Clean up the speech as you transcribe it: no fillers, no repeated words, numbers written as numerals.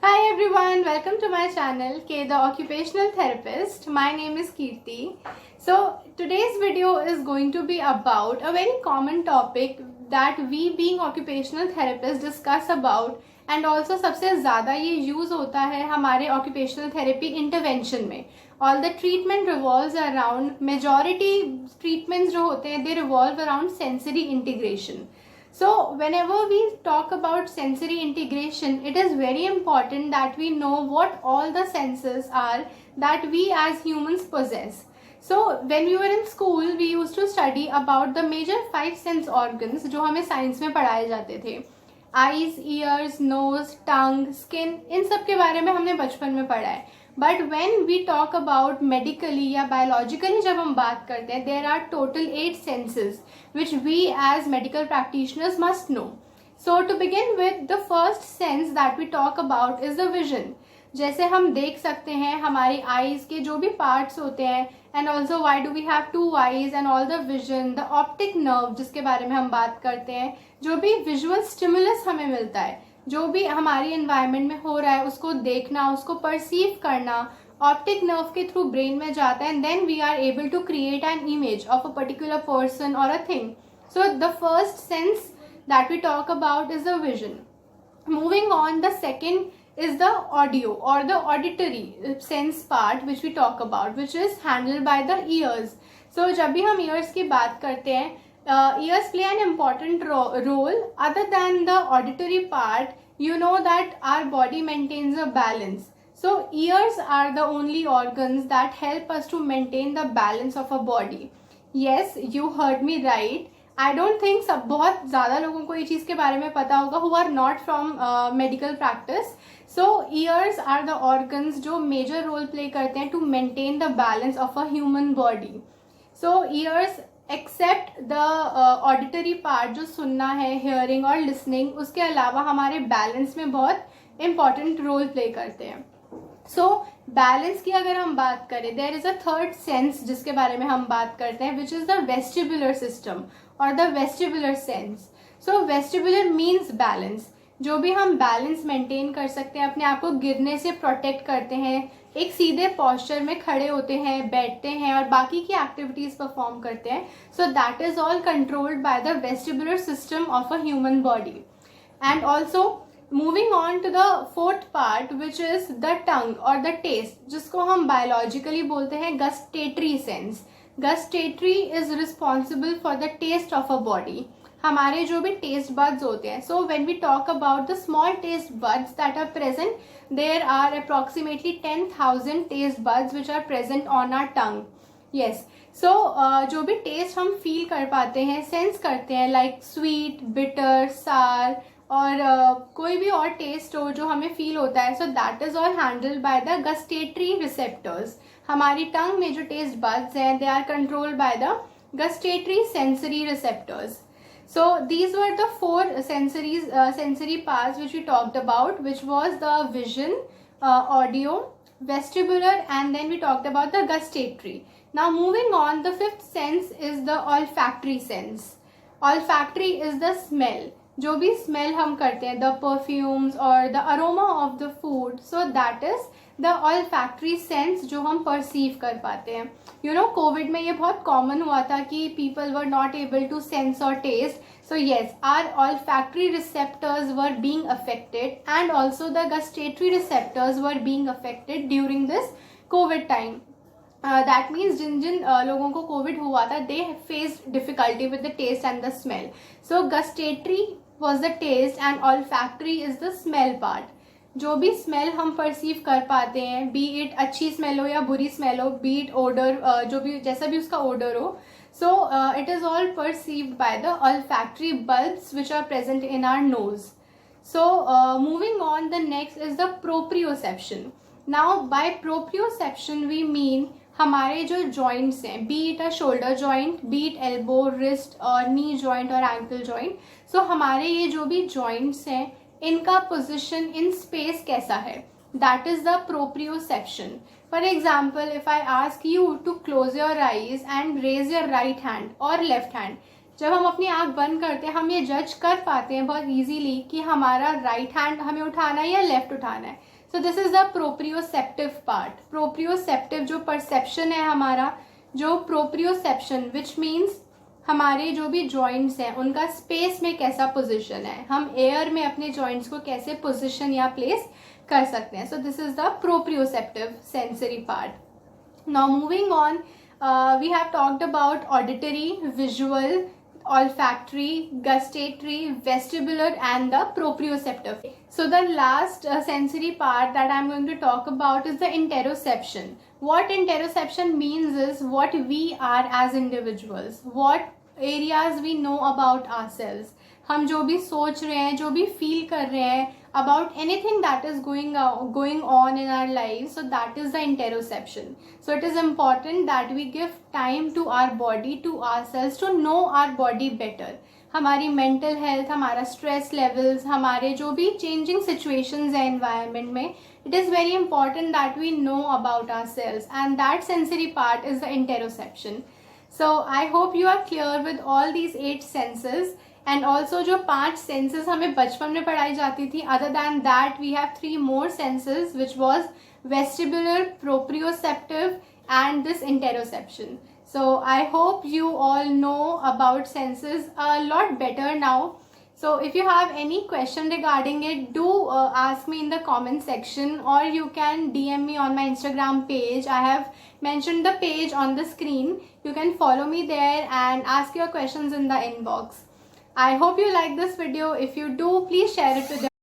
Hi everyone, welcome to my channel K the Occupational Therapist. My name is Kirti. So today's video is going to be about a very common topic that we being occupational therapists discuss about, and also सबसे ज़्यादा ये use होता है हमारे occupational therapy intervention में. All the treatment revolves around, majority treatments जो होते हैं they revolve around sensory integration. So whenever we talk about sensory integration, it is very important that we know what all the senses are that we as humans possess. So when we were in school, we used to study about the major 5 sense organs जो हमें science में पढ़ाए जाते थे. Eyes, ears, nose, tongue, skin, इन सब के बारे में हमने बचपन में पढ़ा है. But when we talk about medically या बायोलॉजिकली जब हम बात करते हैं, there are total 8 senses which we as medical practitioners must know. So to begin with the first sense that we talk about is the vision. जैसे हम देख सकते हैं हमारी आईज के जो भी पार्ट्स होते हैं, and also why do we have 2 eyes and all the vision, the optic nerve जिसके बारे में हम बात करते हैं, जो भी विजुअल स्टिमुलस हमें मिलता है, जो भी हमारी एनवायरनमेंट में हो रहा है उसको देखना, उसको परसीव करना, ऑप्टिक नर्व के थ्रू ब्रेन में जाता है, and then we are able to create an image of a particular person और a thing. So the first sense that we talk about is the vision. Moving on, the second is the audio or the auditory sense part which we talk about, which is handled by the ears. So जब भी हम ears की बात करते हैं, ears play an important role. Other than the auditory part, you know that our body maintains a balance. So ears are the only organs that help us to maintain the balance of a body. Yes, you heard me right. I don't think सब बहुत ज़्यादा लोगों को ये चीज़ के बारे में पता होगा who are not from medical practice. So ears are the organs जो मेजर रोल प्ले करते हैं to maintain the balance of a human body. So ears except the auditory part जो सुनना है, हियरिंग और लिसनिंग, उसके अलावा हमारे बैलेंस में बहुत इंपॉर्टेंट रोल प्ले करते हैं. सो बैलेंस की अगर हम बात करें, there is a third sense जिसके बारे में हम बात करते हैं, which is the vestibular system और the vestibular sense. So vestibular means balance. जो भी हम बैलेंस मेंटेन कर सकते हैं, अपने आप को गिरने से प्रोटेक्ट करते हैं, एक सीधे पॉस्चर में खड़े होते हैं, बैठते हैं और बाकी की एक्टिविटीज परफॉर्म करते हैं. So that is all controlled by the vestibular system of a human body. And also moving on to the fourth part which is the tongue और द टेस्ट, जिसको हम बायोलॉजिकली बोलते हैं gustatory sense. Gustatory is responsible for the taste of a body. हमारे जो भी taste buds होते हैं, so when we talk about the small taste buds that are present, there are approximately 10,000 taste buds which are present on our tongue. Yes, so जो भी test हम feel कर पाते हैं, सेंस करते हैं, लाइक स्वीट, बिटर, सार और कोई भी और टेस्ट हो जो हमें फील होता है, so that is all handled by the gustatory receptors. हमारी टंग में जो टेस्ट बड्स हैं, they are controlled by the gustatory sensory receptors. So these were the 4 sensory parts which we talked about, which was the vision, audio, vestibular, and then we talked about the gustatory. Now moving on, the 5th sense is the olfactory sense. Olfactory is the smell. जो भी smell हम करते हैं, the perfumes और the aroma of the food, so that is the olfactory sense जो हम perceive कर पाते हैं. यू नो, कोविड में ये बहुत कॉमन हुआ था कि people were not able to sense और taste. So yes, our olfactory receptors were being affected and also the gustatory receptors were being affected during this covid time. That means जिन जिन लोगों को कोविड हुआ था, they faced difficulty with the taste and the smell. So gustatory was the taste and olfactory is the smell part. जो भी smell हम perceive कर पाते हैं, बी इट अच्छी स्मेल हो या बुरी स्मेल हो, बी इट ओडर, जो भी जैसा भी उसका ओडर हो, so it is all perceived by the olfactory bulbs which are present in our nose. So moving on, the next is the proprioception. Now by proprioception we mean हमारे जो joints हैं, B it a shoulder joint, B it elbow, wrist और knee joint और ankle joint, सो हमारे ये जो भी joints हैं, इनका पोजिशन इन स्पेस कैसा है, that is the proprioception. For example, if I ask you to close your eyes and raise your right hand और लेफ्ट हैंड, जब हम अपनी आँख बंद करते हैं हम ये जज कर पाते हैं बहुत इजीली कि हमारा राइट हैंड हमें उठाना है या लेफ्ट उठाना है. So this is the proprioceptive part. Proprioceptive जो परसेप्शन है हमारा, जो प्रोप्रियोसेप्शन विच मीन्स हमारे जो भी जॉइंट्स हैं उनका स्पेस में कैसा पोजीशन है, हम एयर में अपने जॉइंट्स को कैसे पोजीशन या प्लेस कर सकते हैं. So this is the proprioceptive sensory part. Now moving on, we have talked about auditory, visual, olfactory, gustatory, vestibular and the proprioceptive. So the last sensory part that I'm going to talk about is the interoception. What interoception means is what we are as individuals, what areas we know about ourselves. हम जो भी सोच रहे हैं, जो भी feel कर रहे हैं about anything that is going on in our lives, so that is the interoception. So it is important that we give time to our body, to ourselves, to know our body better. हमारी mental health, हमारा stress levels, हमारे जो भी changing situations है environment में, it is very important that we know about ourselves, and that sensory part is the interoception. So I hope you are clear with all these 8 senses. And also जो 5 senses हमें बचपन में पढ़ाई जाती थी, other than that we have 3 more senses which was vestibular, proprioceptive and this interoception. So I hope you all know about senses a lot better now. So if you have any question regarding it, do ask me in the comment section, or you can DM me on my Instagram page. I have mentioned the page on the screen. You can follow me there and ask your questions in the inbox. I hope you like this video. If you do, please share it with your